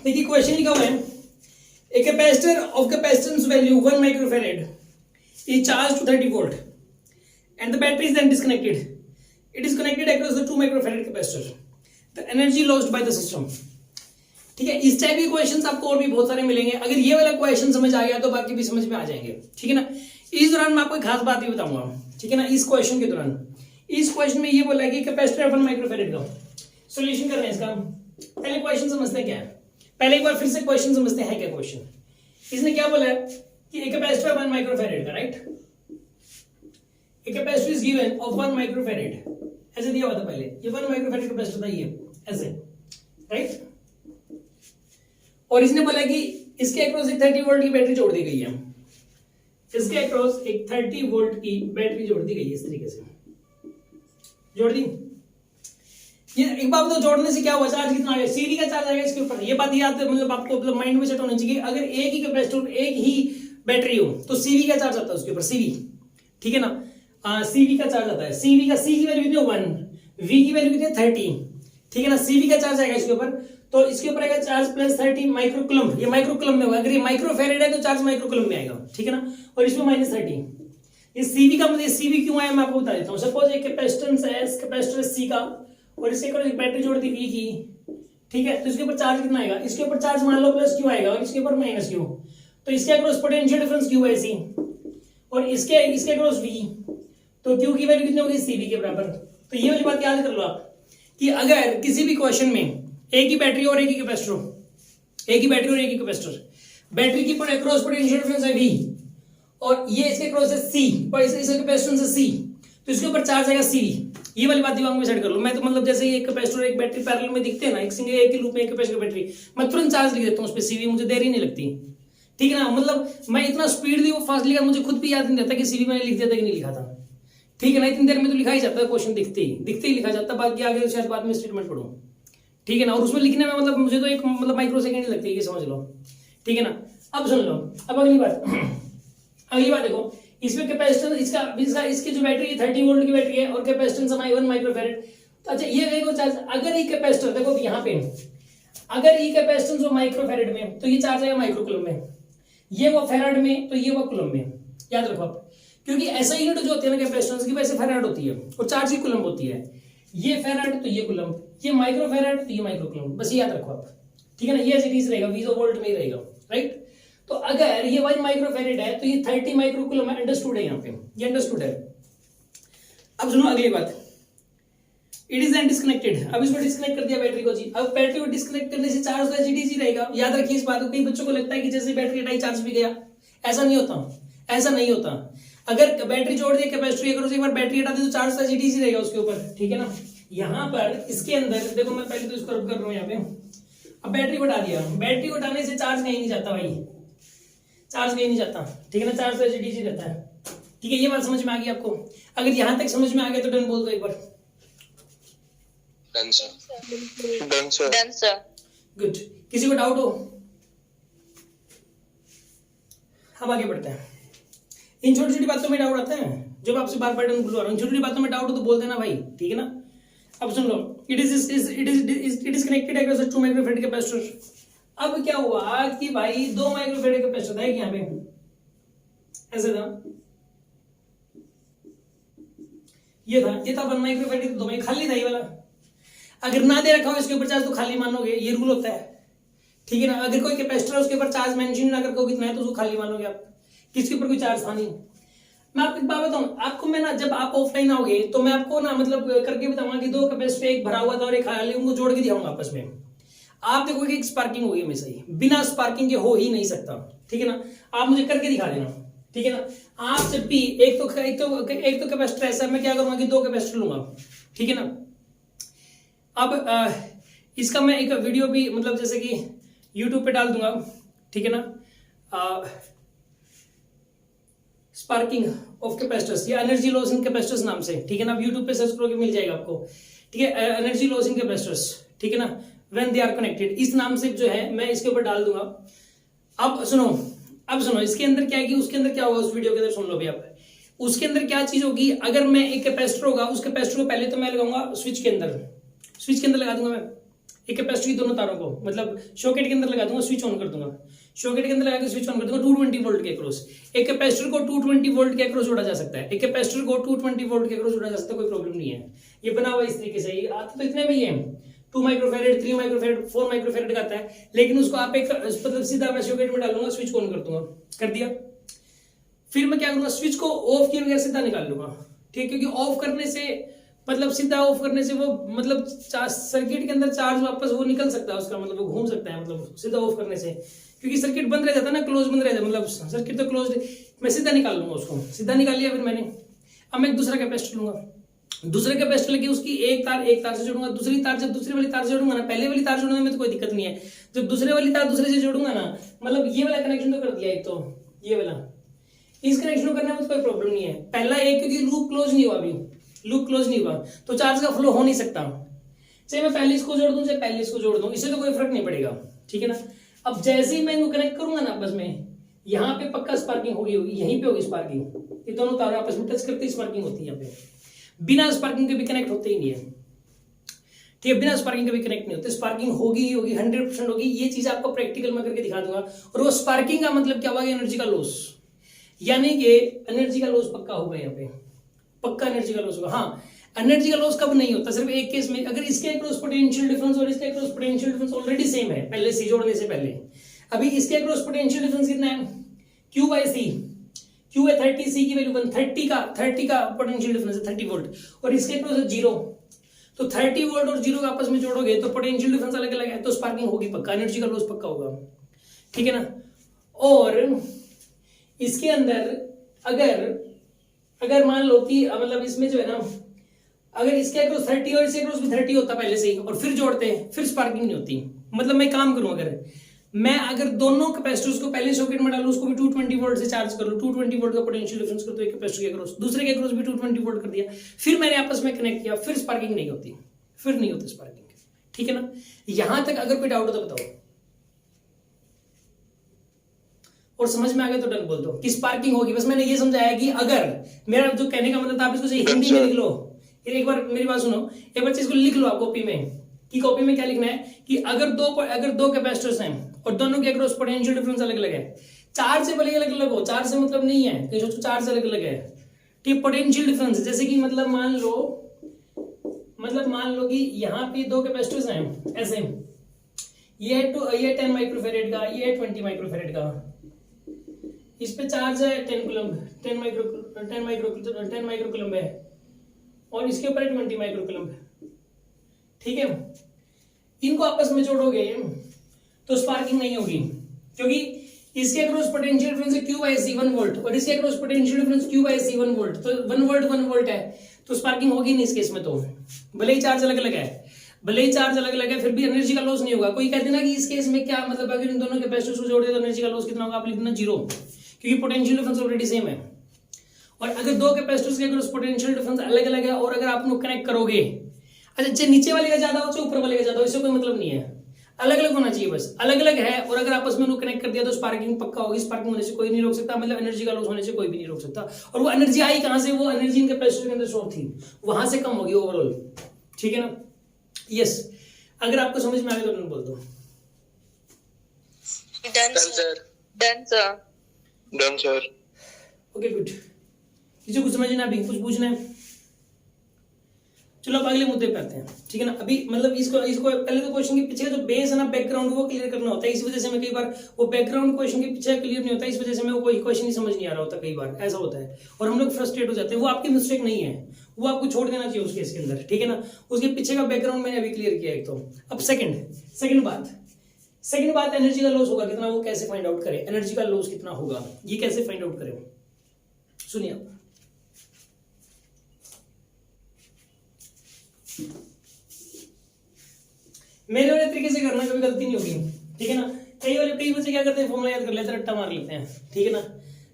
देखिए क्वेश्चन लिखा हुआ है, a capacitor of capacitance value 1 microfarad is charged to 30 volt and the battery is then disconnected. It is connected across the 2 microfarad capacitor. The energy lost by the system. ठीक है, इस type के questions आपको और भी बहुत सारे मिलेंगे। अगर ये वाला क्वेश्चन समझ आ गया तो बाकी भी समझ में आ जाएंगे। ठीक है ना। इस दौरान मैं आपको एक खास बात भी बताऊंगा। ठीक है ना। इस क्वेश्चन के दौरान, इस क्वेश्चन में ये बोला है कि कैपेसिटर 1 माइक्रोफैराड का सॉल्यूशन कर रहे हैं इसका। पहले क्वेश्चन समझते हैं क्या है, पहले एक बार फिर से क्वेश्चन समझते हैं क्या क्वेश्चन। इसने क्या बोला है कि एक कैपेसिटर 1 माइक्रोफैराड का, राइट, एक capacitor is given of 1 microfarad, ऐसे दिया हुआ था पहले, ये 1 माइक्रोफैराड कैपेसिटर था ये, ऐसे, राइट। और इसने बोला कि इसके अक्रॉस एक 30 वोल्ट की बैटरी जोड़ दी गई है, इसके अक्रॉस एक 30 वोल्ट की बैटरी जोड़ दी गई है, इस तरीके से जोड़ दी। ये एक बात तो जोड़ने से क्या हुआ, चार्ज कितना आएगा, सीवी का चार्ज आएगा इसके ऊपर। ये बात याद मतलब आपको मतलब माइंड में सेट होनी चाहिए। अगर एक ही कैपेसिटर, एक ही बैटरी हो तो सीवी का चार्ज आता है उसके ऊपर, सीवी। ठीक है ना। सीवी का चार्ज आता है, सीवी का, सी की वैल्यू कितनी है 1, वी की वैल्यू कितनी है 30। ठीक है ना। सीवी का चार्ज आएगा इसके ऊपर, तो इसके ऊपर आएगा चार्ज प्लस 30 माइक्रोकूलम। ये माइक्रोकूलम में होगा, अगर ये माइक्रोफैराड है तो चार्ज माइक्रोकूलम में आएगा। ठीक है ना। और इसमें -30। ये सीवी का मतलब सीवी क्यों आया मैं आपको बता देता हूँ। सपोज एक कैपेसिटेंस है, कैपेसिटर सी का, और इसके ऊपर एक बैटरी जोड़ दी वी की। ठीक है, तो इसके ऊपर चार्ज कितना आएगा, इसके ऊपर चार्ज मान लो प्लस क्यू आएगा और इसके ऊपर माइनस क्यू, तो इसके अक्रॉस पोटेंशियल डिफरेंस क्यू है सी, और इसके अक्रॉस वी, तो क्यू की वैल्यू कितनी होगी, सीवी के बराबर। तो ये वाली बात याद कर लो आप कि अगर किसी भी क्वेश्चन में एक ही बैटरी और एक ही कैपेसिटर, एक ही बैटरी और एक ही कैपेसिटर, बैटरी की अक्रॉस पोटेंशियल डिफरेंस है वी और ये इसके अक्रॉस है सी और इसके कैपेसिटेंस है सी, तो इसके ऊपर चार्ज आएगा सीवी। ये वाली बात दिमाग में सेट कर लो। मैं तो मतलब जैसे एक कैपेसिटर एक बैटरी पैरेलल में दिखते हैं ना, एक सिंगल एक ही लूप में एक कैपेसिटर बैटरी, मैं तुरंत चार्ज लिख देता हूँ उस पर सीवी, मुझे देरी नहीं लगती। ठीक है ना। मतलब मैं इतना स्पीड दी वो फास्ट लिखा, मुझे खुद भी याद नहीं रहता कि सीवी मैंने लिख दिया था कि नहीं लिखा था। ठीक है ना। इतनी देर में तो लिखा ही जाता है, क्वेश्चन दिखते ही लिखा जाता है, बाकी आगे शायद बाद में स्टेटमेंट पढ़ूं। ठीक है ना। और उसमें लिखने में मतलब मुझे तो एक मतलब माइक्रो सेकंड लगती है, ये समझ लो। ठीक है ना। अब सुन लो, अब अगली बात देखो, इसमें कैपेसिटेंस इसका इसकी जो बैटरी 30 वोल्ट की बैटरी है और कैपेसिटेंस हमारी 1 माइक्रोफैराड। तो अच्छा ये देखो चार्ज, अगर ये कैपेसिटर देखो यहाँ पे, अगर ये कैपेसिटेंस हो माइक्रोफैराड में तो ये चार्ज आएगा माइक्रोकूलम में, ये वो फैराड में तो ये वो कूलम में। याद रखो आप, क्योंकि ऐसा यूनिट जो होती है ना कैपेसिटेंस की, वैसे फैराड होती है और चार्ज की कूलम होती है। ये फैराड तो ये कूलम, ये माइक्रोफैराड तो ये माइक्रोकूलम, बस याद रखो आप। ठीक है ना। ये सीरीज रहेगा, वीजो वोल्ट में ही रहेगा, राइट। तो अगर ये 1 माइक्रोफैराड है तो ये 30 माइक्रोकूलम है, अंडरस्टूड है यहाँ पे, ये अंडरस्टूड है। अब सुनो अगली बात, इट इज डिस्कनेक्टेड। अब इसको डिस्कनेक्ट कर दिया बैटरी को जी। अब बैटरी को डिस्कनेक्ट करने से चार्ज तो एचडीसी रहेगा। याद रखिए इस बात को, कई बच्चों को लगता है कि जैसे बैटरी हटाई चार्ज भी गया, ऐसा नहीं होता, ऐसा नहीं होता। अगर बैटरी जोड़ दी कैपेसिटर अगर एक बार बैटरी हटा दी तो चार्ज तो एचडीसी रहेगा उसके ऊपर। ठीक है ना। यहाँ पर इसके अंदर देखो, मैं पहले तो इसको रब कर रहा हूँ यहाँ पे। अब बैटरी को हटा दिया, बैटरी को हटाने से चार्ज कहीं नहीं जाता भाई, चार्ज कहीं नहीं जाता। ठीक है ना। चार्ज तो एचडीसी रहता है। ठीक है, ये बात समझ में आ गई आपको। अगर यहां तक समझ में आ गया तो डन बोल दो एक बार। Done sir. Done sir. Done sir. Good. किसी को डाउट हो? हम आगे बढ़ते हैं। इन छोटी छोटी बातों में डाउट आता है, जब आपसे बार बार डन बुलवा रहा हूं, छोटी छोटी बातों में डाउट हो तो बोल देना भाई। ठीक है ना। अब सुन लो, it is connected across 2 microfarad capacitor. अब क्या हुआ कि भाई 2 माइक्रोफैराड कैपेसिटर था यहाँ पे, ऐसे था, ये था 1 माइक्रोफैराड, 2 में खाली था ये वाला। अगर ना दे रखा हो इसके ऊपर चार्ज तो खाली मानोगे, ये रूल होता है। ठीक है ना। अगर कोई कैपेसिटर है उसके ऊपर चार्ज मेंशन ना करके कितना है तो उसको खाली मानोगे आप, किसके ऊपर कोई चार्ज था नहीं। मैं आपको एक बात बताऊं, आपको मैं ना जब आप ऑफलाइन आओगे तो मैं आपको ना मतलब करके बताऊंगा कि 2 कैपेसिटर, एक भरा हुआ था और एक खाली, उनको जोड़ के दिखाऊंगा आपस में। आप देखोगे कि स्पार्किंग होगी हमेशा ही, बिना स्पार्किंग के हो ही नहीं सकता। ठीक है ना। आप मुझे करके दिखा देना। ठीक है ना। आप जब भी एक तो कैपेसिटर ऐसा, मैं क्या करूंगा कि 2 कैपेसिटर लूंगा। ठीक है ना। अब इसका मैं एक वीडियो भी मतलब जैसे कि YouTube पे डाल दूंगा। ठीक है ना। स्पार्किंग ऑफ कैपेसिटर्स या एनर्जी लॉस इन कैपेसिटर्स नाम से। ठीक है ना। YouTube पे सर्च करोगे मिल जाएगा आपको। ठीक है। Energy loss in capacitors. ठीक है ना। व्हेन दे आर कनेक्टेड, इस नाम से जो है मैं इसके ऊपर डाल दूंगा। अब सुनो इसके अंदर क्या है कि उसके अंदर क्या होगा, उस वीडियो के अंदर सुन लो भी आप। उसके अंदर क्या चीज होगी, अगर मैं एक कैपेसिटर होगा, उस कैपेसिटर को पहले तो मैं लगाऊंगा स्विच के अंदर लगा दूंगा मैं एक कैपेसिटर की दोनों तारों को मतलब सॉकेट के अंदर लगा दूंगा, स्विच ऑन कर दूंगा, सॉकेट के अंदर लगा के स्विच ऑन कर दूंगा 220 वोल्ट के अक्रॉस। एक कैपेसिटर को 220 वोल्ट के अक्रॉस जोड़ा जा सकता है, एक कैपेसिटर को 220 वोल्ट के अक्रॉस जोड़ा जा सकता है, कोई प्रॉब्लम नहीं है। ये बना हुआ इस तरीके से, आता तो इतने में ही है, 2 माइक्रोफैरेड, 3 माइक्रोफैरेड, 4 माइक्रोफैरेड का आता है, लेकिन उसको आप एक मतलब सीधा मैं सॉकेट में डालूंगा, स्विच ऑन कर दूंगा, कर दिया। फिर मैं क्या करूंगा, स्विच को ऑफ किए बगैर सीधा निकाल लूंगा, ठीक है, क्योंकि ऑफ करने से मतलब सीधा ऑफ करने से वो मतलब सर्किट के अंदर चार्ज वापस वो निकल सकता है उसका, मतलब वो घूम सकता है, मतलब सीधा ऑफ करने से, क्योंकि सर्किट बंद रह जाता है ना, क्लोज बंद रह जाता है, मतलब सर्किट तो क्लोज, मैं सीधा निकाल लूंगा उसको, सीधा निकाल लिया। फिर मैंने अब मैं एक दूसरा कैपेसिटर लूंगा, दूसरे कैपेसिटर लेके उसकी एक तार से जोड़ूंगा, दूसरी तार जब दूसरी वाली तार से जोड़ूंगा ना, पहले वाली तार जोड़ने में तो कोई दिक्कत नहीं है, जब दूसरे वाली तार दूसरे से जोड़ूंगा ना, मतलब ये वाला कनेक्शन तो कर दिया एक, तो ये वाला, इस कनेक्शन को करने में कोई प्रॉब्लम नहीं है। पहला एक, क्योंकि लूप क्लोज नहीं हुआ, अभी लूप क्लोज नहीं हुआ तो चार्ज का फ्लो हो नहीं सकता, चाहे मैं पहले इसको जोड़ दूं चाहे पहले इसको जोड़ दूं, इससे तो कोई फर्क नहीं पड़ेगा, ठीक है ना। अब जैसे ही मैं इनको कनेक्ट करूंगा ना आपस में, यहाँ पे पक्का स्पार्किंग होगी, यहीं पे होगी स्पार्किंग, ये दोनों तार आपस में टच करते ही स्पार्किंग होती है, यहाँ पे बिना स्पार्किंग के भी कनेक्ट होते ही नहीं है, ठीक है, बिना स्पार्किंग के भी कनेक्ट नहीं होते, स्पार्किंग होगी ही होगी, 100% होगी। ये चीज आपको प्रैक्टिकल में करके दिखा दूंगा। और वो स्पार्किंग का मतलब क्या होगा, एनर्जी का लॉस, यानी कि एनर्जी का लॉस पक्का होगा, यहाँ पे पक्का एनर्जी का लॉस होगा। हाँ, एनर्जी का लॉस कब नहीं होता, सिर्फ एक केस में, अगर इसके अक्रॉस पोटेंशियल डिफरेंस और इसके across potential difference already same है पहले से जोड़ने से पहले। अभी इसके अक्रॉस पोटेंशियल डिफरेंस कितना है, Q बाय C, Q है 30, C की वैल्यू 30 का पोटेंशियल डिफरेंस है 30 वोल्ट, और इसके अक्रॉस है 0, तो 30 वोल्ट और 0 आपस में जोड़ोगे तो पोटेंशियल डिफरेंस अलग अलग है, तो स्पार्किंग होगी पक्का, एनर्जी का लॉस पक्का होगा, ठीक है ना। और इसके अंदर अगर मान लो कि मतलब इसमें जो है ना, अगर इसके अक्रॉस 30 और इसके अक्रॉस भी 30 होता पहले से ही, और फिर जोड़ते हैं, फिर स्पार्किंग नहीं होती। मतलब मैं काम करूं, अगर दोनों कैपेसिटर्स को पहले सॉकेट में डालूं, उसको भी 220 वोल्ट से चार्ज कर लूं, 220 वोल्ट का पोटेंशियल डिफरेंस कर दो एक कैपेसिटर के अक्रॉस, दूसरे के अक्रॉस भी 220 वोल्ट कर दिया, फिर मैंने आपस में कनेक्ट किया, फिर स्पार्किंग नहीं होती, फिर नहीं होती स्पार्किंग, ठीक है ना। यहां तक अगर कोई डाउट हो तो बताओ, और समझ में आ गया तो डन बोल दो कि स्पार्किंग होगी। बस मैंने ये समझाया कि अगर, मेरा जो कहने का मतलब था, आप इसको हिंदी में लिख लो, एक बार मेरी बात सुनो, एक बार इसको लिख लो आप कॉपी में, कि कॉपी में क्या लिखना है कि अगर दो कैपेसिटर्स हैं और दोनों के अक्रॉस पोटेंशियल डिफरेंस अलग अलग है, चार्ज से भले अलग अलग हो, चार्ज से मतलब नहीं है कि जो चार्ज अलग अलग है, ठीक, पोटेंशियल डिफरेंस, जैसे कि मतलब मान लो कि यहाँ पे दो कैपेसिटर्स हैं ऐसे, ये 10 माइक्रोफैरेड का, ये है 20 माइक्रोफैरेड का, इस पे चार्ज है 10 कूलम्ब, 10 माइक्रोकूलम्ब है, और इसके ऊपर 20 माइक्रोकूलम्ब, ठीक है। इनको आपस में जोड़ोगे तो स्पार्किंग नहीं होगी, क्योंकि इसके अक्रॉस पोटेंशियल डिफरेंस है Q बाय C 1 वोल्ट, और इसके across potential difference Q by C 1 volt, तो 1 वोल्ट है, तो स्पार्किंग होगी नहीं इस केस में। तो भले ही चार्ज अलग अलग है, फिर भी एनर्जी का लॉस नहीं होगा। कोई कहते ना कि इस केस में क्या मतलब, अगर इन दोनों कैपेसिटर्स को जोड़ दे तो एनर्जी का लॉस कितना होगा, आप लिखना 0, क्योंकि पोटेंशियल डिफरेंस ऑलरेडी सेम है। और अगर दो कैपेसिटर्स के अक्रॉस पोटेंशियल डिफरेंस अलग अलग है, और अगर आप उनको कनेक्ट करोगे, अच्छा नीचे वाले का ज्यादा हो चाहे ऊपर वाले का ज्यादा हो, इससे कोई मतलब नहीं है, अलग अलग होना चाहिए, बस अलग अलग है, और अगर आपस में उनको कनेक्ट कर दिया तो स्पार्किंग पक्का होगी, स्पार्किंग होने से कोई नहीं रोक सकता, मतलब एनर्जी का लॉस होने से कोई भी नहीं रोक सकता। और वो एनर्जी आई कहां से, वो एनर्जी इन कैपेसिटर के अंदर स्टोर थी, वहां से कम होगी ओवरऑल, ठीक है ना। यस, अगर आपको समझ में आ गया तो डन बोल दो। Done sir. ओके गुड, किसी को समझना भी कुछ पूछना है? चलो अब अगले मुद्दे पे आते हैं, ठीक है ना। अभी मतलब इसको पहले तो क्वेश्चन के पीछे जो बेस है ना, बैकग्राउंड, वो क्लियर करना होता है। इस वजह से मैं कई बार वो बैकग्राउंड क्वेश्चन के पीछे क्लियर नहीं होता, इस वजह से मैं वो कोई क्वेश्चन ही समझ नहीं आ रहा होता, कई बार ऐसा होता है, और हम लोग फ्रस्ट्रेट हो जाते हैं। वो आपकी मिस्टेक नहीं है, वो आपको छोड़ देना चाहिए उस केस के अंदर, ठीक है ना। उसके पीछे का बैकग्राउंड मैंने अभी क्लियर किया एक तो। अब सेकंड बात एनर्जी का लॉस होगा कितना, वो कैसे फाइंड आउट करें, एनर्जी का लॉस कितना होगा ये कैसे फाइंड आउट करें, सुनिए आप। मेरे वाले तरीके से करना, कभी गलती नहीं होगी, ठीक है ना। कई बच्चे क्या करते हैं, फॉर्मूला याद कर लेते हैं, रट्टा मार लेते हैं, ठीक है ना।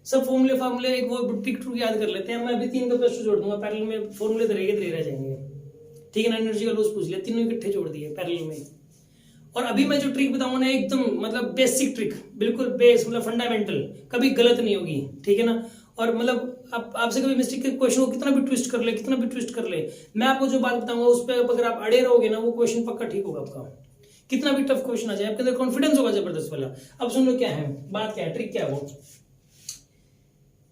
सब फॉर्मूले एक वो ट्रिक याद कर लेते हैं। मैं अभी 3 कैपेसिटर जोड़ दूंगा पैरेलल में, फॉर्मूले धरे रह जाएंगे, ठीक है ना। एनर्जी का लॉस पूछ लिया, तीनों इकट्ठे जोड़ दिए पैरेलल में। और अभी मैं जो ट्रिक बताऊंगा ना, एकदम मतलब बेसिक ट्रिक, बिल्कुल बेस, मतलब फंडामेंटल, कभी गलत नहीं होगी, ठीक है ना। और मतलब आपसे कभी मिस्टेक के क्वेश्चन को कितना भी ट्विस्ट कर ले, मैं आपको जो बात बताऊंगा उस पर अगर आप अड़े रहोगे ना, वो क्वेश्चन पक्का ठीक होगा आपका। कितना भी टफ क्वेश्चन आ जाए आपके अंदर कॉन्फिडेंस होगा जबरदस्त वाला। अब सुन लो क्या है बात, क्या है ट्रिक, क्या है वो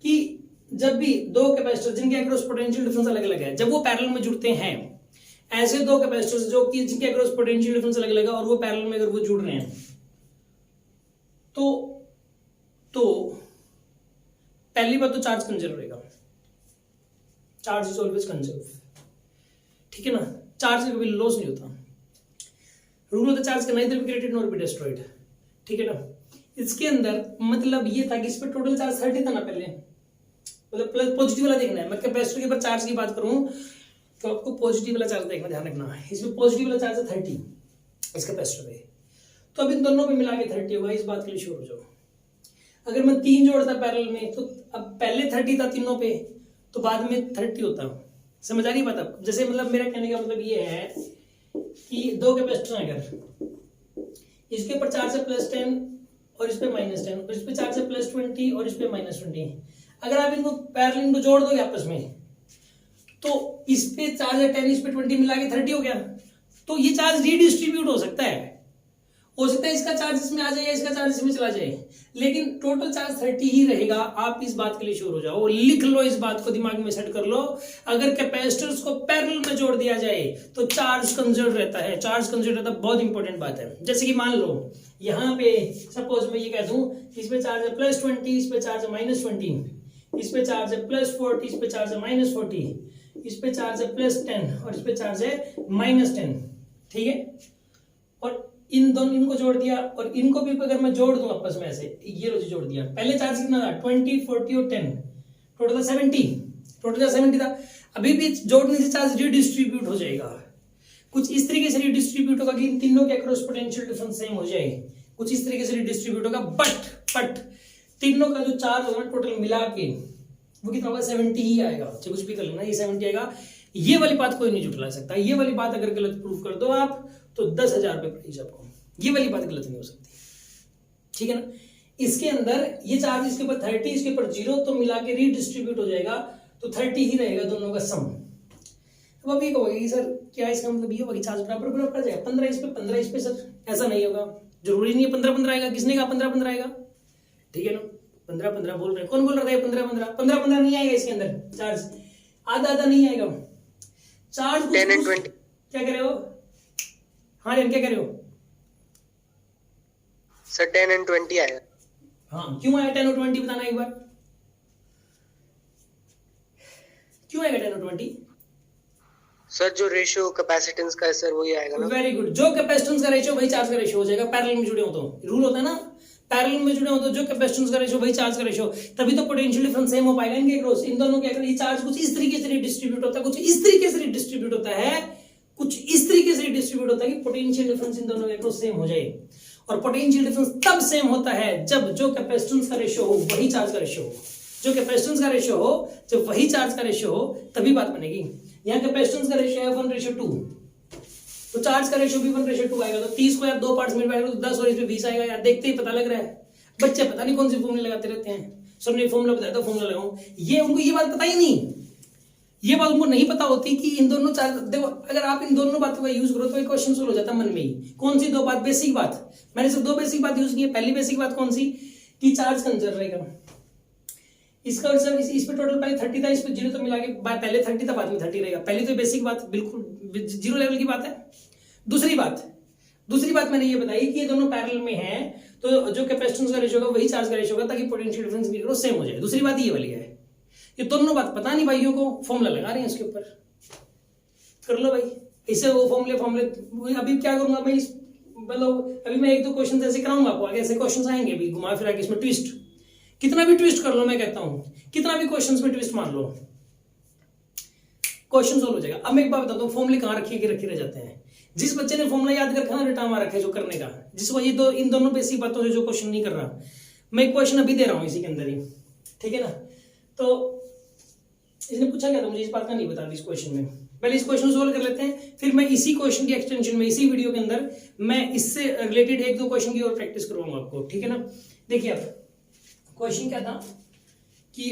कि जब भी दो कैपेसिटर जिनके अक्रॉस पोटेंशियल डिफरेंस अलग अलग है, जब वो पैरेलल में जुड़ते हैं, ऐसे दो कैपेसिटर्स जो कि जिनके अक्रॉस पोटेंशियल डिफरेंस अलग अलग है और वो पैरेलल में अगर वो जुड़ रहे हैं तो पहली बात तो चार्ज कंजर्व रहेगा, चार्ज इज ऑलवेज कंजर्व, ठीक है ना, चार्ज कभी लॉस नहीं होता। रूल ऑफ द चार्ज का neither be created nor be destroyed, ठीक है ना। इसके अंदर मतलब ये था कि इस पर टोटल चार्ज 30 था ना पहले, मतलब प्लस पॉजिटिव वाला देखना है। मैं कैपेसिटर के ऊपर चार्ज की बात करूं तो आपको पॉजिटिव वाला चार्ज देखना, ध्यान रखना है। इसमें पॉजिटिव वाला चार्ज है 30 इस कैपेसिटर पे, तो अब इन दोनों पे मिला के 30 होगा, इस बात के लिए श्योर हो जाओ। अगर मैं 3 जोड़ता पैरेलल में तो अब पहले 30 था तीनों पे, तो बाद में 30 होता। समझ आ रही बात आप? जैसे मतलब मेरा कहने का मतलब ये है कि दो कैपेसिटर अगर इसके ऊपर चार्ज है +10 और इस पे -10, और इस पे चार्ज है +20 और इस पे -20, अगर आप इनको पैरेलल को जोड़ दोगे आपस में तो इस पे चार्ज है 10, इस पे 20 मिला के 30 हो गया। तो ये चार्ज रीडिस्ट्रीब्यूट हो सकता है इसका चार्ज इसमें आ जाए, इसका चार्ज इसमें चला जाए, लेकिन टोटल चार्ज 30 ही रहेगा। आप इस बात के लिए श्योर हो जाओ, लिख लो, इस बात को दिमाग में सेट कर लो। अगर कैपेसिटर्स को पैरेलल में जोड़ दिया जाए तो चार्ज कंजर्व रहता है, चार्ज कंजर्व रहता है, बहुत इंपॉर्टेंट बात है। जैसे कि मान लो यहाँ पे सपोज मैं ये कह दूं इस पे चार्ज है +20, इस पे चार्ज है -20, इस पे चार्ज है +40, इस पे चार्ज है -40, इस पे चार्ज है +10 और इस पे चार्ज है -10, ठीक है। और इन दोनों इनको जोड़ दिया और इनको भी अगर मैं जोड़ दूं आपस में ऐसे, ये लो जोड़ दिया। पहले चार्ज कितना था 20, 40 और 10, टोटल 70, टोटल 70 था। अभी भी जोड़ने से चार्ज रिडिस्ट्रीब्यूट हो जाएगा, कुछ इस तरीके से रिडिस्ट्रीब्यूट होगा कि इन तीनों के अक्रॉस पोटेंशियल डिफरेंस सेम हो जाए, कुछ इस तरीके से रिडिस्ट्रीब्यूट होगा। बट तीनों का जो चार्ज होगा टोटल मिला के वो कितना होगा 70 ही आएगा। चाहे कुछ भी कर लेना, ये 70 आएगा। ये वाली बात कोई नहीं जुटला सकता। ये वाली बात अगर गलत प्रूफ कर दो आप तो 10,000 रुपए प्राइज आपको। ये वाली बात गलत नहीं हो सकती, ठीक है ना। इसके अंदर ये चार्ज इसके ऊपर 30, इसके ऊपर 0, तो मिला के रीडिस्ट्रीब्यूट हो जाएगा, तो 30 ही रहेगा दोनों का सम। अब आप ये कहोगे सर क्या इसका मतलब ये होगा कि चार्ज बराबर बराबर आ जाएगा, 15 इस पे 15 इस पे। सर ऐसा नहीं होगा, जरूरी नहीं है 15-15 आएगा। किसने कहा 15-15 आएगा? ठीक है ना, 15-15 बोल रहे हैं। कौन बोल रहा है 15-15 नहीं आएगा इसके अंदर चार्ज, आधा नहीं आएगा चार्ज। 10 and 20 क्या कह रहे हो? हाँ क्या कह रहे हो सर? 10 and 20 आएगा। हाँ क्यों आया 10 और 20 बताना एक बार, क्यों आएगा 10 और 20? सर जो रेशियो कैपेसिटेंस का है सर वही आएगा ना। वेरी गुड, जो कैपेसिटेंस का रेशियो वही चार्ज का रेशियो हो जाएगा। पैरेलल में जुड़े हो तो रूल होता है ना, पैरेलल में जुड़े हो तो जो कैपेसिटेंस का रेशियो वही चार्ज का रेशियो, तभी तो पोटेंशियल डिफरेंस सेम हो पाएगा इनके क्रॉस। इन दोनों के अगर ये चार्ज कुछ इस तरीके से डिस्ट्रीब्यूट होता है, कुछ इस तरीके से डिस्ट्रीब्यूट होता है, कुछ इस तरीके से डिस्ट्रीब्यूट होता है कि पोटेंशियल डिफरेंस इन दोनों के क्रॉस सेम हो जाए। और पोटेंशियल डिफरेंस तब सेम होता है जब जो कैपेसिटेंस का रेशियो हो वही चार्ज का रेशियो हो, जो कैपेसिटेंस का रेशियो हो जब वही चार्ज का रेशियो हो, तभी बात बनेगी। यहाँ कैपेसिटेंस का रेशियो है 1:2, तो चार्ज का रेशियो भी 1:2 आएगा। तो 30 को यार 2 पार्ट्स में डिवाइड करो तो 10 और इसमें 20 आएगा। यार देखते ही पता लग रहा है, बच्चे पता नहीं कौन सी फॉर्मूले लगाते रहते हैं। सर ने फॉर्मूला बताया था, फॉर्मूला लगाऊं, ये उनको ये बात पता ही नहीं। ये बात उनको नहीं पता होती कि इन दोनों चार्ज, देखो अगर आप इन दोनों बातों का यूज करो तो एक क्वेश्चन सोल्व हो जाता है मन में ही। कौन सी 2 बात? बेसिक बात। मैंने सिर्फ 2 बेसिक बात यूज की है। पहली बेसिक बात कौन सी कि चार्ज कंजर्व रहेगा, इसका मतलब इस पे टोटल पहले 30 था, इस पे 0 तो मिला के पहले 30 था बाद में 30 रहेगा। पहली तो बेसिक बात बिल्कुल 0 लेवल की बात है। दूसरी बात मैंने ये बताई कि ये दोनों पैरेलल में हैं, तो जो कैपेसिटेंस का रेशियो होगा वही चार्ज का रेशियो होगा, ताकि पोटेंशियल डिफरेंस भी सेम हो जाए। दूसरी बात ये वाली है। ये दोनों बात पता नहीं भाइयों को, फॉर्मूला लगा रहे हैं इसके ऊपर, कर लो भाई। इससे वो फॉर्मूले अभी क्या करूंगा मैं, मतलब अभी मैं 1-2 क्वेश्चन ऐसे कराऊंगा आपको, आगे ऐसे क्वेश्चन आएंगे भी घुमा फिरा के, इसमें ट्विस्ट कितना भी ट्विस्ट कर लो, मैं कहता हूं कितना भी क्वेश्चंस में ट्विस्ट मार लो, क्वेश्चन सोल्व हो जाएगा। अब मैं एक बात बताता हूं, फॉर्मूले कहां रखे रह जाते हैं। जिस बच्चे ने फॉर्मूला याद कर रखा ना, रटा मार रखा है जो करने का, जिसको ये इन दोनों बेसिक बातों से जो क्वेश्चन नहीं कर रहा, मैं क्वेश्चन अभी दे रहा हूं इसी के अंदर ही, ठीक है ना। तो इसने पूछा क्या था मुझे, इस बात का नहीं बता दी इस क्वेश्चन में। पहले इस क्वेश्चन सोल्व कर लेते हैं, फिर मैं इसी क्वेश्चन की एक्सटेंशन में इसी वीडियो के अंदर मैं इससे रिलेटेड 1-2 क्वेश्चन की और प्रैक्टिस करवाऊंगा आपको, ठीक है ना। देखिए आप क्वेश्चन क्या था कि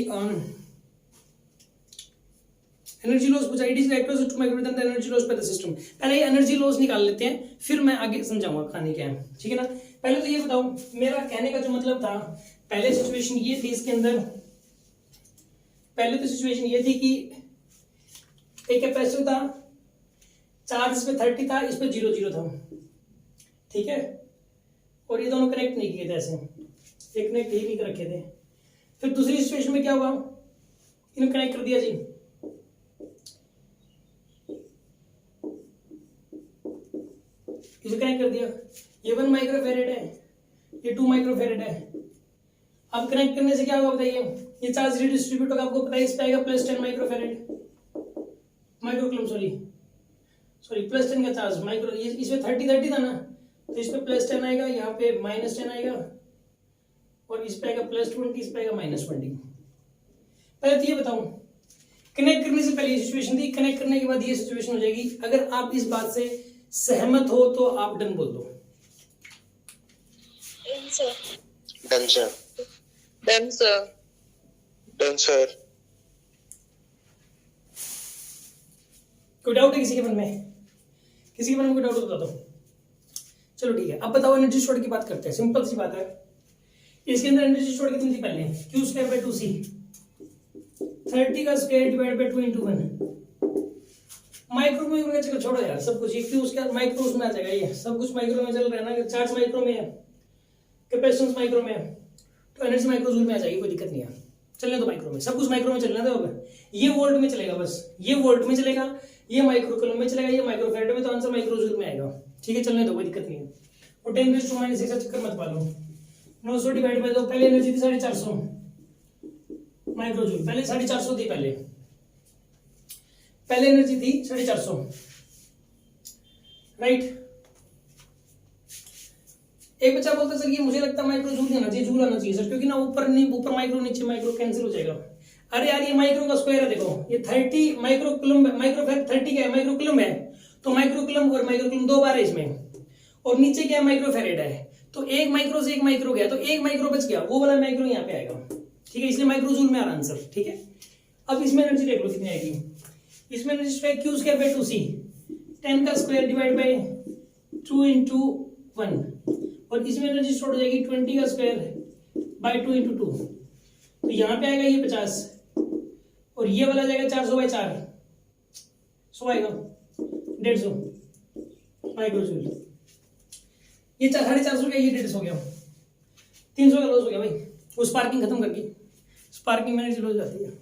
एनर्जी लॉस पूछा, it is equal to 2 micro the energy loss by the system. पहले ये एनर्जी लॉस निकाल लेते हैं, फिर मैं आगे समझाऊंगा कहानी क्या है, ठीक है ना। पहले तो ये बताओ, मेरा कहने का जो मतलब था, पहले सिचुएशन ये थी इसके अंदर, पहले तो सिचुएशन ये थी कि एक कैपेसिटर था, चार्ज इस पे 30 था, इस पे 0 था, ठीक है, और ये दोनों कनेक्ट नहीं किए थे, ऐसे एक कनेक्ट ही नहीं कर रखे थे। फिर दूसरी सिचुएशन में क्या हुआ, इन्हें कनेक्ट कर दिया जी, इसे कनेक्ट कर दिया, ये 1 माइक्रोफेरेड है, ये 2 माइक्रोफेरेड है। अब कनेक्ट करने से क्या होगा बताइए, ये चार्ज रिडिस्ट्रीब्यूट होगा, आपको पता है, इस पे आएगा +10 माइक्रोफेरेड, माइक्रोकूलम, सॉरी +10 का चार्ज माइक्रो, इसमें 30 था ना, तो इस पे +10 आएगा, यहाँ पे -10 आएगा, और इस पे आएगा +20, इस पे आएगा -20। पहले तो ये बताऊं, कनेक्ट करने से पहले ये सिचुएशन थी, कनेक्ट करने के बाद ये सिचुएशन हो जाएगी। अगर आप इस बात से सहमत हो तो आप डन बोल दो। Done sir. Done sir. Done sir. कोई डाउट है किसी के मन में? किसी के मन में कोई डाउट हो तो बता दो। चलो ठीक है, अब बताओ एनर्जी स्टोर की बात करते हैं, सिंपल सी बात है। इसके अंदर एनर्जी स्टोर कितनी थी पहले, Q²/2C, 30 का स्क्वायर डिवाइड बाय 2 × 1। माइक्रो में का चलो छोड़ो यार, सब कुछ ये Q² माइक्रो में आ जाएगा, ये सब कुछ माइक्रो में चल रहा है ना, चार्ज माइक्रो में है, कैपेसिटेंस माइक्रो में है, तो एनर्जी माइक्रो जूल में आ जाएगी, कोई दिक्कत नहीं है। चलने दो माइक्रो में, सब कुछ माइक्रो में चलना दो। ये वोल्ट में चलेगा, बस ये वोल्ट में चलेगा, ये माइक्रो कूलम में चलेगा, ये माइक्रोफेरेड में, तो आंसर माइक्रो जूल में आएगा, ठीक है। चलने दो, कोई दिक्कत नहीं है। और 10⁻⁻⁶ का चक्कर मत पालो, 900 डिवाइड बाय 2, पहले एनर्जी थी 450 माइक्रो जूल, पहले 450 थी, पहले एनर्जी थी 450, राइट। एक बच्चा बोलता सर ये मुझे लगता है माइक्रो जूल आना चाहिए, जूल आना चाहिए सर, क्योंकि ना ऊपर नहीं, ऊपर माइक्रो नीचे माइक्रो कैंसिल हो जाएगा। अरे यार, ये माइक्रो का स्क्वायर है, देखो ये 30 माइक्रो कूलम, माइक्रोफेरेड 30 क्या है, माइक्रो कूलम है, तो माइक्रो कूलम और माइक्रो कूलम 2 बार है इसमें, और नीचे क्या है, माइक्रोफेरेड है, तो एक माइक्रो से एक माइक्रो गया, तो एक माइक्रो बच गया, वो वाला माइक्रो यहाँ पे आएगा, ठीक है, इसलिए माइक्रो जूल में आ रहा आंसर, ठीक है। अब इसमें एनर्जी देख लो कितनी आएगी, इसमें एनर्जी Q²/2C, 10 का स्क्वायर डिवाइड बाय 2 × 1, और इसमें एनर्जी स्टोर हो जाएगी 20 का स्क्वायर बाय 2 × 2, तो यहाँ पे आएगा ये 50, और ये वाला जाएगा 400/4, 100 आएगा, 150 माइक्रो जूल। ये 450 का, ये 150 हो गया, 300 का लॉस हो गया भाई, वो स्पार्किंग खत्म करके, स्पार्किंग में एनर्जी लॉस जाती है।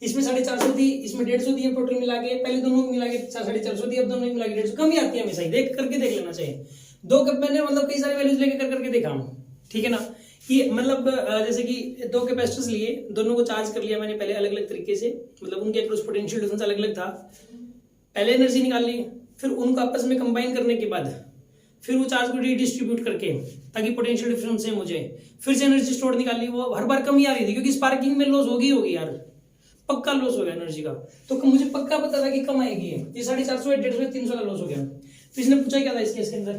इसमें 450 थी, इसमें 150 दी है, टोटल मिला के, पहले दोनों मिला के 450 दी, अब दोनों मिला के 150, कम ही आती है हमेशा ही, देख करके देख लेना चाहिए। दो कप मैंने मतलब कई सारे वैल्यूज लेके कर करके देखा हूँ, ठीक है ना। ये मतलब जैसे कि 2 कैपेसिटर्स लिए, दोनों को चार्ज कर लिया मैंने पहले अलग अलग तरीके से, मतलब उनके अक्रॉस पोटेंशियल डिफरेंस अलग अलग था, पहले एनर्जी निकाल ली, फिर उनको आपस में कंबाइन करने के बाद फिर वो चार्ज को रीडिस्ट्रीब्यूट करके, ताकि पोटेंशियल डिफरेंस सेम हो जाए, फिर से एनर्जी स्टोर निकाल ली, वो हर बार कम ही आ रही थी, क्योंकि स्पार्किंग में लॉस होगी यार, पक्का लॉस हो गया एनर्जी का, तो मुझे पक्का पता था कि कम आएगी ये 450, 150, 300 का लॉस हो गया। तो इसने पूछा क्या था इसके अंदर,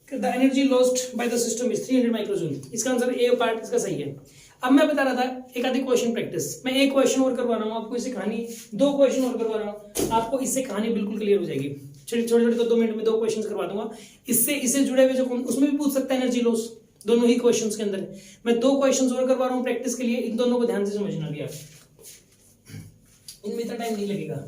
the energy lost by the system is 300 माइक्रोजूल, इसका आंसर ए पार्ट इसका सही है। अब मैं बता रहा था एक आधी क्वेश्चन प्रैक्टिस, मैं एक क्वेश्चन और करवा रहा हूँ आपको, इससे कहानी 2 क्वेश्चन और करवा रहा हूँ आपको, इससे कहानी बिल्कुल क्लियर हो जाएगी। छोटे छोटे तो 2 मिनट में 2 क्वेश्चन करवा दूंगा, इससे जुड़े हुए जो उसमें भी पूछ सकता है एनर्जी लॉस, दोनों ही क्वेश्चंस के अंदर। मैं 2 क्वेश्चंस और करवा रहा हूँ प्रैक्टिस के लिए, इन दोनों को ध्यान से समझना भी आप, इनमें इतना टाइम नहीं लगेगा।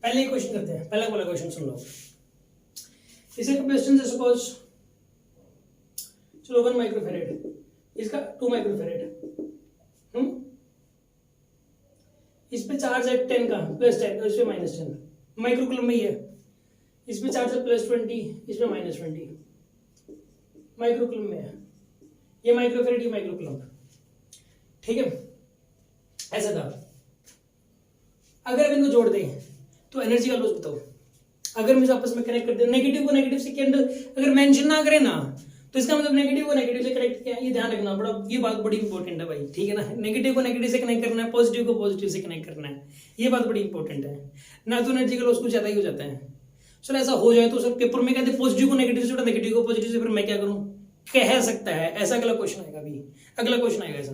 पहले एक क्वेश्चन करते हैं, पहला वाला क्वेश्चन सुन लो। इसे क्वेश्चन है सपोज, चलो 1 माइक्रोफेरेड, इसका 2 माइक्रोफेरेड, इस पे चार्ज है 10 का, +10, और इस पे -10, माइक्रोकूलम में ही है, इस पे चार्ज है +20, इस पे -20, माइक्रोकूलम में है, ये माइक्रोफेरेड, ये माइक्रोकूलम, ठीक है। ऐसा था, अगर इनको जोड़ दें तो एनर्जी का लॉस बताओ, अगर मुझे आपस में कनेक्ट कर दे, नेगेटिव को नेगेटिव से कैंडल अगर मेंशन ना करें ना, तो इसका मतलब नेगेटिव को नेगेटिव से कनेक्ट किया, ये ध्यान रखना बड़ा, ये बात बड़ी इंपॉर्टेंट है भाई, ठीक है ना। नेगेटिव को नेगेटिव से कनेक्ट करना है, पॉजिटिव को पॉजिटिव से कनेक्ट करना है, ये बात बड़ी इंपॉर्टेंट है ना। तो एनर्जी का लॉस कुछ ज्यादा ही हो जाता है। सर ऐसा हो जाए तो सर पेपर में कहते पॉजिटिव को नेगेटिव से जोड़ा, नेगेटिव को पॉजिटिव से, फिर मैं क्या करूं, कह सकता है ऐसा। अगला क्वेश्चन आएगा, अभी अगला क्वेश्चन आएगा ऐसा।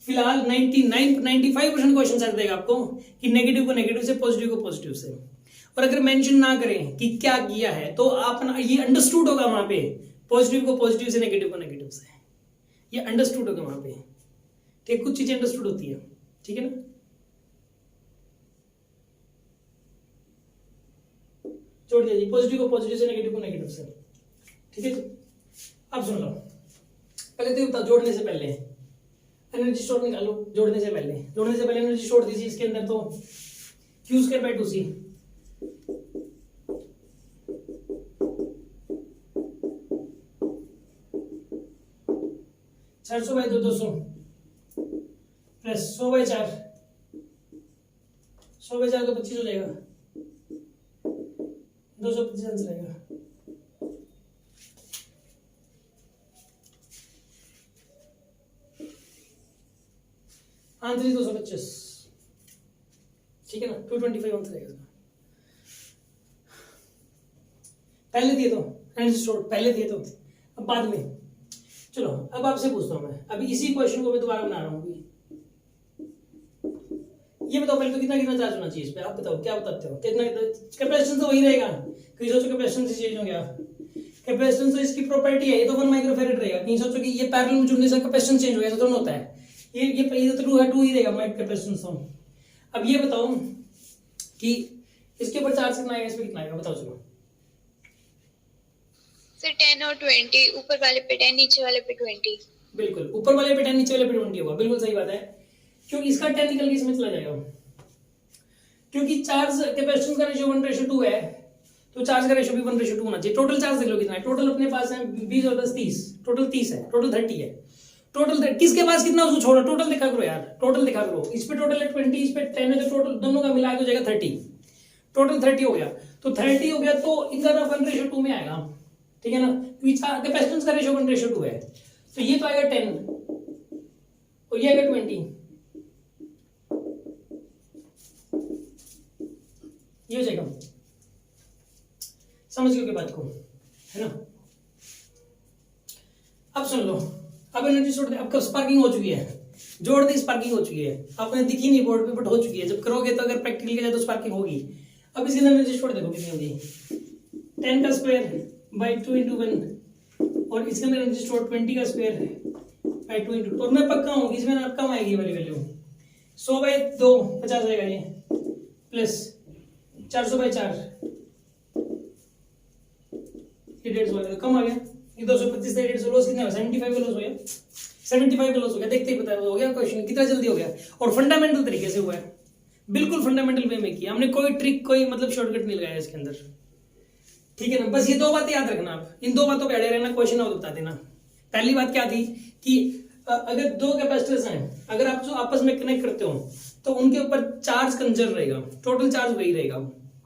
फिलहाल 95% क्वेश्चन ऐसा देगा आपको कि नेगेटिव को नेगेटिव से, पॉजिटिव को पॉजिटिव से। और अगर मेंशन ना करें कि क्या किया है तो आप ना ये अंडरस्टूड होगा वहां पे, पॉजिटिव को पॉजिटिव से, नेगेटिव को नेगेटिव से, ये अंडरस्टूड होगा वहां पे, ठीक है। कुछ चीजें अंडरस्टूड होती है, ठीक है ना। जोड़ दिया जी, पॉजिटिव को पॉजिटिव से, नेगेटिव को नेगेटिव से, ठीक है। अब सुन लो, पहले तो बताओ जोड़ने से पहले एनर्जी स्टोर निकालो, जोड़ने से पहले एनर्जी स्टोर दीजिए इसके अंदर, तो Q स्क्वायर बाय 2C, चार 400 बाय 200 प्लस 100 बाय 4, 100 बाय 4 तो 25 हो जाएगा, 225 आंसर आएगा। आंसर 225, ठीक है ना। 225 आंसर आएगा। पहले दिए तो एनर्जी स्टोर पहले दिए तो, अब बाद में। चलो अब आपसे पूछता हूं मैं, अभी इसी क्वेश्चन को मैं दोबारा बना रहा हूं। ये बताओ पहले तो कितना कितना चार्ज होना चाहिए इस पे, आप बताओ क्या बताते हो, कितना कैपेसिटेंस तो वही रहेगा, कहीं सोचो कैपेसिटेंस चेंज हो गया, कैपेसिटेंस तो इसकी प्रॉपर्टी है, ये तो 1 माइक्रोफैरेड रहेगा, कहीं सोचो कि ये पैरेलल में जुड़ने से कैपेसिटेंस चेंज हो गया, तो दोनों होता है, ये तो 2 है, 2 ही रहेगा माइक कैपेसिटेंस। अब ये बताओ कि इसके ऊपर चार्ज कितना आएगा, इस पे कितना आएगा, बताओ चलो। सर 10 और 20, ऊपर वाले पे 10, नीचे वाले पे 20। बिल्कुल, ऊपर वाले पे 10, नीचे वाले पे 20 होगा, बिल्कुल सही बात है, क्योंकि इसका 10 निकल के इसमें चला जाएगा, क्योंकि चार्ज कैपेसिटेंस का रेशियो 1:2 है, तो चार्ज का रेशियो भी 1:2 होना चाहिए। टोटल चार्ज देख लो कितना है, टोटल अपने पास है 20 और 10 30, टोटल 30 है, टोटल 30 है, टोटल किसके पास कितना उसको छोड़ो, टोटल दिखा करो यार, टोटल दिखा करो, इस पे टोटल है 20, इस पे 10 है, तो टोटल दोनों का मिला के हो जाएगा 30, टोटल 30 हो गया, तो 30 हो गया तो इनका 1:2 में आएगा, ठीक है ना, क्योंकि कैपेसिटेंस का रेशियो 1:2 है, तो ये तो आएगा 10 और ये आएगा 20, ये हो जाएगा। समझ गए बात को, है ना। अब सुन लो, अब एनर्जी छोड़ दे, अब स्पार्किंग हो चुकी है, जोड़ दी स्पार्किंग हो चुकी है, आपने दिखी नहीं बोर्ड पे बट हो चुकी है, जब करोगे तो अगर प्रैक्टिकल के जाए तो स्पार्किंग होगी। अब इसके अंदर एनर्जी छोड़ देखो कितनी होगी, 10 का स्क्वायर बाई 2 × 1, और इसके अंदर एनर्जी स्टोर 20 का स्क्वायर बाई 2 × 2, और मैं पक्का हूँ कि इसमें आप कम आएगी वाली वैल्यू, 100 बाई 2 50 आएगा ये, प्लस 400 बाई 4 ये 150 आएगा, कम आ गया, ये 225 से 150 लॉस कितना है, 75 का लॉस हो गया, 75 का लॉस हो गया, देखते ही पता हो गया क्वेश्चन कितना जल्दी हो गया, और फंडामेंटल तरीके से हुआ है, बिल्कुल फंडामेंटल वे में किया हमने, कोई ट्रिक कोई मतलब शॉर्टकट नहीं लगाया इसके अंदर, ठीक है ना। बस ये 2 बातें याद रखना, आप इन 2 बातों पे अड़े रहना, क्वेश्चन और बता देना। पहली बात क्या थी कि अगर 2 कैपेसिटर्स हैं, अगर आप जो आपस में कनेक्ट करते हो तो उनके ऊपर चार्ज कंजर्व रहेगा, टोटल चार्ज वही रहेगा,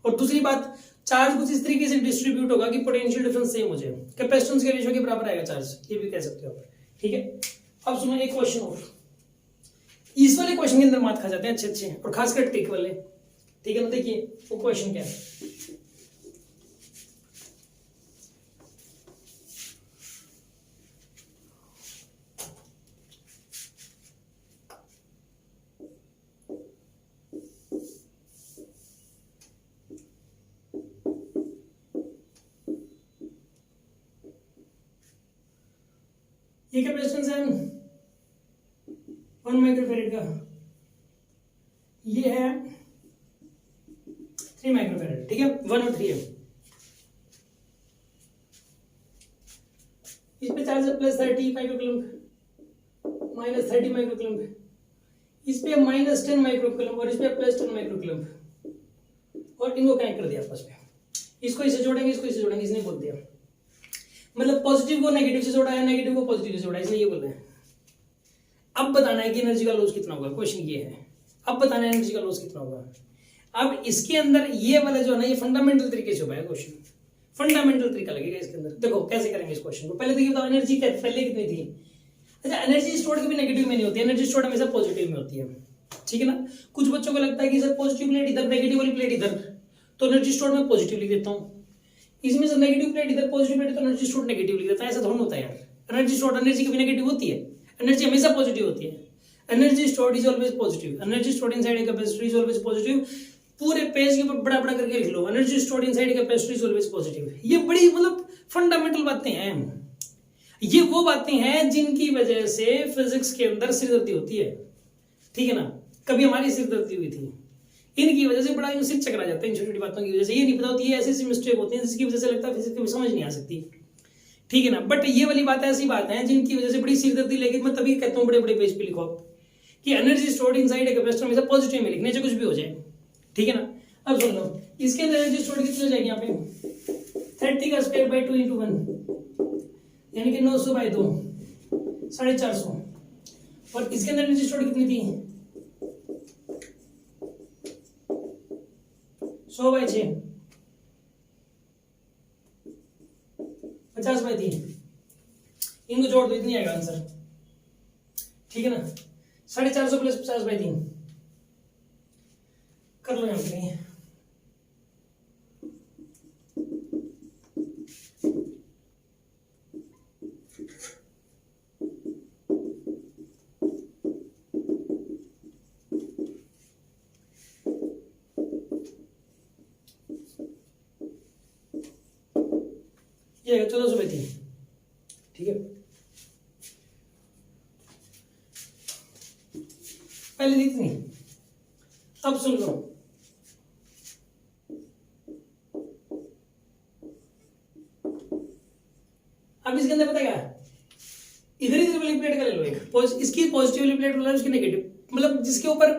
और दूसरी बात चार्ज कुछ इस तरीके से डिस्ट्रीब्यूट होगा कि पोटेंशियल डिफरेंस सेम हो जाए, कैपेसिटेंस के रेशियो के बराबर आएगा चार्ज, ये भी कह सकते हो आप, ठीक है। अब सुनो एक क्वेश्चन और, इस वाले क्वेश्चन के अंदर मात खा जाते हैं अच्छे, और खासकर ट्रिक वाले, ठीक है ना। देखिए वो क्वेश्चन क्या है, ये कैपेसिटेंस है 1 माइक्रोफैरेड का, ये है 3 माइक्रोफैरेड, ठीक है, 1 और 3 है, इस पे चार्ज है प्लस 30 माइक्रोकूलम्ब, माइनस 30 माइक्रोकूलम्ब, इस पे माइनस 10 माइक्रोकूलम्ब, और इस पे प्लस 10 माइक्रोकूलम्ब, और इनको कनेक्ट कर दिया आपस में, इसको इसे जोड़ेंगे, इसको इसे जोड़ेंगे, इसने बोल दिया, मतलब पॉजिटिव को नेगेटिव से जोड़ा है, नेगेटिव को पॉजिटिव से जोड़ा है, इसने ये बोला है। अब बताना है कि एनर्जी का लॉस कितना होगा, क्वेश्चन ये है, अब बताना है एनर्जी का लॉस कितना होगा। अब इसके अंदर ये वाला जो है ना, ये फंडामेंटल तरीके से हुआ है क्वेश्चन, फंडामेंटल तरीका लगेगा इसके अंदर। देखो कैसे करेंगे इस क्वेश्चन को। पहले तो ये बताओ एनर्जी पहले कितनी थी। अच्छा, एनर्जी स्टोर्ड कभी नेगेटिव में नहीं होती है, एनर्जी स्टोर्ड हमेशा पॉजिटिव में होती है, ठीक है ना। कुछ बच्चों को लगता है कि सर पॉजिटिव प्लेट इधर नेगेटिव वाली प्लेट इधर, तो एनर्जी स्टोर्ड में पॉजिटिव लिख देता हूँ। इसमें से नेगेटिव प्लेट इधर पॉजिटिव प्लेट तो एनर्जी स्टोर्ड नेगेटिव लिख देता है। ऐसा थोड़ा होता है यार। एनर्जी स्टोर्ड एनर्जी कभी नेगेटिव होती है, एनर्जी हमेशा पॉजिटिव होती है। Energy stored is always positive, energy stored inside a capacitor is always positive. पूरे पेज के ऊपर बड़ा बड़ा करके लिख लो, energy stored inside a capacitor is always positive. ये बड़ी मतलब फंडामेंटल बातें हैं। ये वो बातें हैं जिनकी वजह से फिजिक्स के अंदर सिरदर्दी होती है, ठीक है ना। कभी हमारी सिरदर्दी हुई थी, इनकी वजह से बड़ा सिर चकरा जाता है इन छोटी छोटी बातों की वजह से। ये नहीं पता होती है, ऐसी ऐसी मिस्टेक होती है जिसकी वजह से लगता है फिजिक्स में समझ नहीं आ सकती, ठीक है ना। बट ये वाली बात ऐसी बात है जिनकी वजह से बड़ी सिरदर्दी, लेकिन मैं तभी कहता हूँ बड़े बड़े पेज पे लिखो आप कि energy stored inside a capacitor हमेशा पॉजिटिव में लिखने से कुछ भी हो जाए, ठीक है ना। अब सुन लो, इसके अंदर एनर्जी स्टोर्ड कितनी हो जाएगी यहाँ पे 30 का स्क्वायर बाई 2 × 1 यानी कि 900 बाई 2 450। और इसके अंदर एनर्जी स्टोर्ड कितनी थी 100 बाई 6 50 बाई 3। इनको जोड़ दो, इतनी आएगा आंसर, ठीक है ना। 450 प्लस 50 बाई 3 कर लो यहाँ पे। ये 1400 बाई 3, ठीक है। पहले दी इतनी, अब सुन लो। अब इसके अंदर पता क्या है, इधर इधर वाली प्लेट का ले लो एक, इसकी पॉजिटिव वाली प्लेट वाला उसकी नेगेटिव, मतलब जिसके ऊपर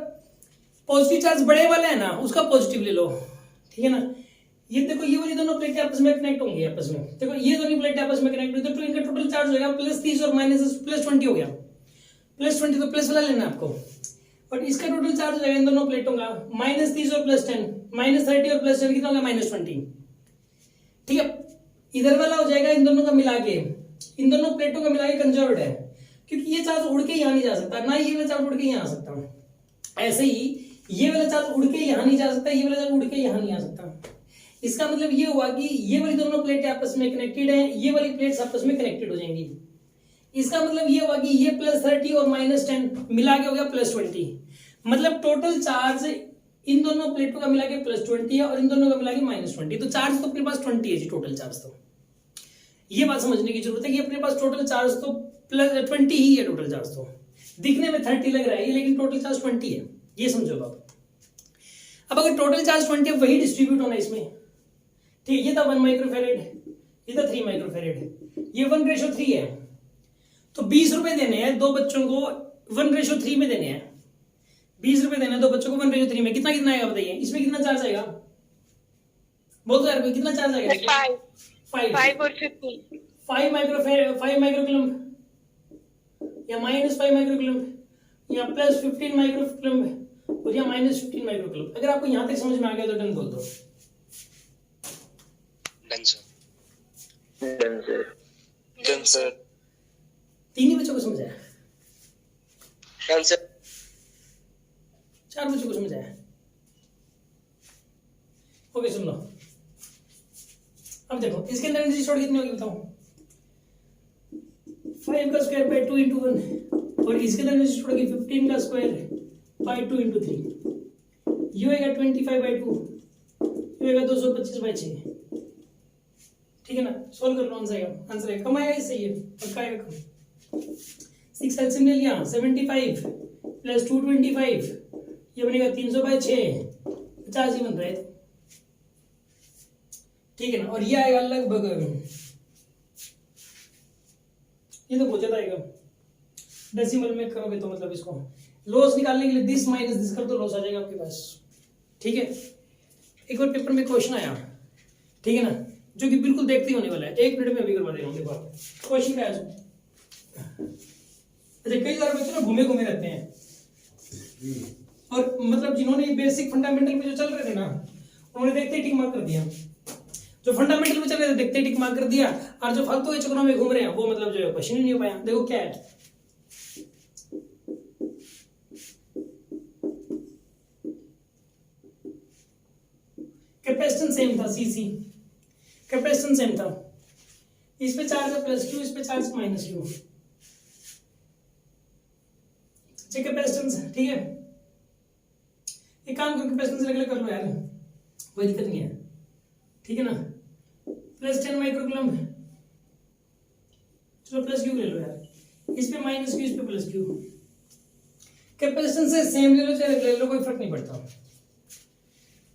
पॉजिटिव चार्ज बड़े वाला है ना उसका पॉजिटिव ले लो, ठीक है ना। ये देखो ये वाली दोनों प्लेटें आपस में कनेक्ट होंगी आपस में। देखो ये दोनों प्लेटें आपस में कनेक्ट हुई तो इनका टोटल चार्ज हो गया +30 और -20 हो गया। +20 तो प्लस वाला लेना आपको, और इसका टोटल चार्ज हो जाएगा इन दोनों प्लेटों का -30 और +10, -30 और +10 कितना होगा -20, ठीक है। इधर वाला हो जाएगा इन दोनों का मिला के, इन दोनों प्लेटों का मिला के कंजर्व्ड है, क्योंकि ये चार्ज उड़ के यहाँ नहीं जा सकता, ना ये वाला चार्ज उड़ के यहाँ आ सकता। ऐसे ही ये वाला चार्ज उड़ के यहाँ नहीं जा सकता, ये वाला चार्ज उड़ के यहाँ नहीं आ सकता। इसका मतलब ये हुआ कि ये वाली दोनों प्लेटें आपस में कनेक्टेड हैं, ये वाली प्लेट्स आपस में कनेक्टेड हो जाएंगी। इसका मतलब ये हुआ कि ये +30 और -10 मिला के हो गया +20, मतलब टोटल चार्ज इन दोनों प्लेटों का मिला के +20 है और इन दोनों का मिला के -20। तो चार्ज तो अपने पास 20 है जी, टोटल चार्ज। तो ये बात समझने की जरूरत है कि अपने पास टोटल चार्ज तो +20 ही है। टोटल चार्ज तो दिखने में 30 लग रहा है लेकिन टोटल चार्ज 20 है, ये समझो आप। अब अगर टोटल चार्ज 20 है वही डिस्ट्रीब्यूट होना इसमें, ठीक है। ये था 1 माइक्रोफेरेड, ये था 3 माइक्रोफेरेड, ये 1:3 है। तो 20 रुपए देने हैं दो बच्चों को 1:3 में देने हैं, 20 रुपए देने हैं दो बच्चों को 1:3 में। कितना कितना आएगा बताइए, इसमें कितना चार्ज आएगा बोल दो यार, कितना चार्ज आएगा? 5 और 15 5 माइक्रोकूलम्ब या -5 माइक्रोकूलम्ब या +15 माइक्रोकूलम्ब और या -15 माइक्रोकूलम्ब। अगर आपको यहां तक समझ में आ गया तो डन बोल दो। Done sir. तीन ही बच्चों को समझ आया? Done sir. 4 बच्चों को समझ आया? ओके सुन लो। अब देखो इसके अंदर एनर्जी स्टोर्ड कितनी होगी बताओ? 5 का स्क्वायर बाई 2 × 1 और इसके अंदर एनर्जी स्टोर्ड होगी 15 का स्क्वायर बाई 2 × 3। ये होगा 25 बाई 2, ये होगा 225 बाई 6, ठीक है ना। सोल्व कर लो, आंसर है कम आएगा, इससे ये पक्का आएगा कम। 6 एलसीएम ले लिया, 75 + 225 ये बनेगा 300 बाई 6, 50 ही बन रहा है, ठीक है ना। और ये आएगा लगभग, ये तो बहुत ज्यादा आएगा डेसिमल में करोगे तो, मतलब इसको लॉस निकालने के लिए दिस माइनस दिस कर दो, लॉस आ जाएगा आपके पास, ठीक है। एक और पेपर में क्वेश्चन आया, ठीक है ना, जो कि बिल्कुल देखते ही होने वाला है, 1 मिनट में अभी करवा दे रहा हूँ। देखो क्वेश्चन क्या है। अच्छा कई सारे बच्चे ना घूमे घूमे रहते हैं, और मतलब जिन्होंने बेसिक फंडामेंटल पे जो चल रहे थे ना उन्होंने देखते ही टिक मार्क कर दिया। जो फंडामेंटल में चल रहे थे देखते टिक मार्क कर दिया, और जो फालतू के चक्करों में घूम रहे हैं वो मतलब जो है क्वेश्चन ही नहीं हो पाया। देखो क्या है, कैपेसिटेंस सेम था सीसी, कैपेसिटेंस सेम था, इस पे चार्ज है प्लस क्यू, इस पे चार्ज माइनस क्यू, कैपेसिटेंस है, ठीक है। एक काम करो कैपेसिटेंस अलग अलग कर लो यार, कोई दिक्कत नहीं है, ठीक है ना। प्लस 10 माइक्रोकूलम, चलो प्लस क्यू ले लो यार, इस पे माइनस क्यू, इस पे प्लस क्यू। कैपेसिटेंस से सेम ले लो चाहे ले लो, कोई फर्क नहीं पड़ता।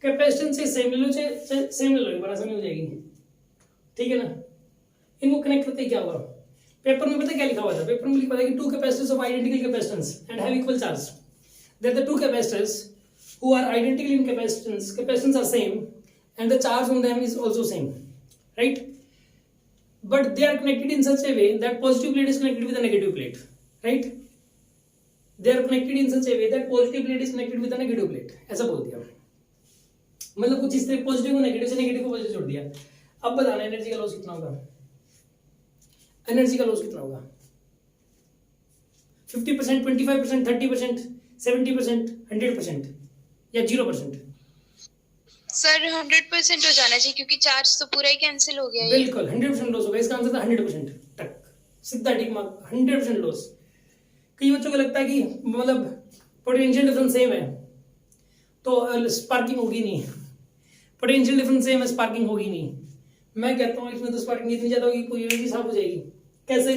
कैपेसिटेंस से सेम ले लो चाहे सेम ले लो, बड़ा आसानी हो जाएगी, ठीक है ना। इनको कनेक्ट करते क्या हुआ, पेपर में पता क्या लिखा हुआ था, पेपर में लिखा था कि two capacitors of identical capacitance and have equal charge, that the two capacitors who are identical in capacitance are same and the charge on them is also same, right? But they are connected in such a way that positive plate is connected with a negative plate, right? They are connected in such a way that positive plate is connected with a negative plate, ऐसा बोल दिया, मतलब कुछ इस तरह positive को negative से negative को पॉजिटिव जोड़ दिया। अब बताना एनर्जी का लॉस कितना होगा, एनर्जी का लॉस कितना होगा, 50%, 25%, 30%, 70%, 100% या 0%? सर 100% हो जाना चाहिए क्योंकि चार्ज तो पूरा ही कैंसिल हो गया है। बिल्कुल 100% लॉस होगा, इसका आंसर था 100%, टक सीधा टिक मार्क, 100% लॉस। कई बच्चों को लगता है कि मतलब पोटेंशियल डिफरेंस सेम है तो स्पार्किंग होगी नहीं, पोटेंशियल डिफरेंस सेम है स्पार्किंग होगी नहीं। मैं कहता हूँ इसमें तो स्पार्किंग इतनी ज्यादा होगी पूरी एनर्जी साफ हो जाएगी। कैसे?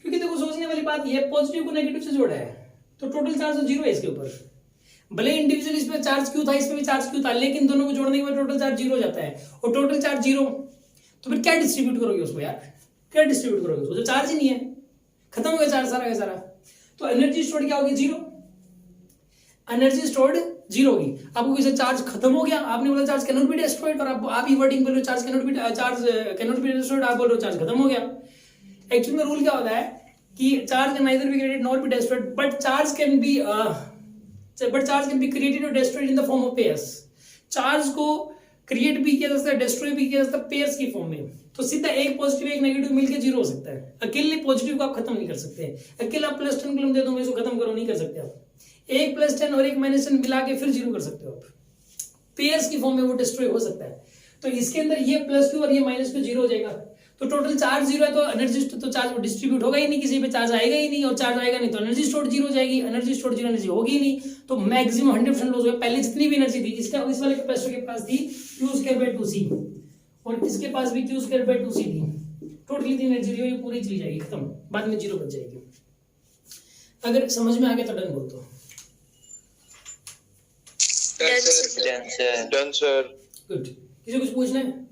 क्योंकि देखो सोचने वाली बात ये है, पॉजिटिव को नेगेटिव से जोड़ा है तो टोटल चार्ज तो जीरो है इसके ऊपर, भले इंडिविजुअल इस पे चार्ज क्यों था, इस पे भी चार्ज क्यों था, लेकिन दोनों को जोड़ने के बाद टोटल चार्ज जीरो हो जाता है। और टोटल चार्ज जीरो तो फिर क्या डिस्ट्रीब्यूट करोगे उसको यार, क्या डिस्ट्रीब्यूट करोगे उसको, जो चार्ज ही नहीं है, खत्म हो गया चार्ज सारा का सारा। तो एनर्जी स्टोर्ड क्या होगी, जीरो, एनर्जी स्टोर्ड जीरो होगी। आपको किसी चार्ज खत्म हो गया, आपने बोला चार्ज कैनॉट बी डिस्ट्रॉयड, और आप ही वर्डिंग बोल रहे हो चार्ज कैनॉट बी डिस्ट्रॉयड, आप बोल रहे हो चार्ज खत्म हो गया। एक्चुअली में रूल क्या होता है कि charge can neither be created nor be destroyed, but charge can be created और destroyed in the form of pairs. Charge को क्रिएट भी किया जा सकता है, डिस्ट्रॉय भी किया जा सकता है पेयर्स की फॉर्म में। तो सीधा एक पॉजिटिव एक नेगेटिव मिलकर जीरो हो सकता है। अकेले पॉजिटिव को आप खत्म नहीं कर सकते, अकेला आप प्लस 10 कूलम दे दो मैं इसको खत्म करो, नहीं कर सकते आप। एक प्लस 10 और एक माइनस 10 मिला के फिर जीरो कर सकते हो आप, पेयर्स की फॉर्म में वो डिस्ट्रॉय हो सकता है। तो इसके अंदर ये प्लस क्यू और ये माइनस क्यू जीरो हो जाएगा, तो टोटल चार्ज जीरो है तो एनर्जी तो चार्ज डिस्ट्रीब्यूट होगा ही नहीं, किसी पे चार्ज आएगा ही नहीं, और चार्ज आएगा नहीं तो एनर्जी स्टोर जीरो हो जाएगी, एनर्जी स्टोर जीरो एनर्जी होगी ही नहीं, तो मैक्सिमम 100% लॉस होगा। पहले जितनी भी एनर्जी थी इसका इस वाले कैपेसिटर के पास थी Q²/2C और इसके पास भी Q²/2C थी, टोटली इतनी एनर्जी थी, ये पूरी चली जाएगी खत्म, बाद में जीरो बच जाएगी। अगर समझ में आ गया तो डन बोल दो। Done sir. गुड, किसी को कुछ पूछना है?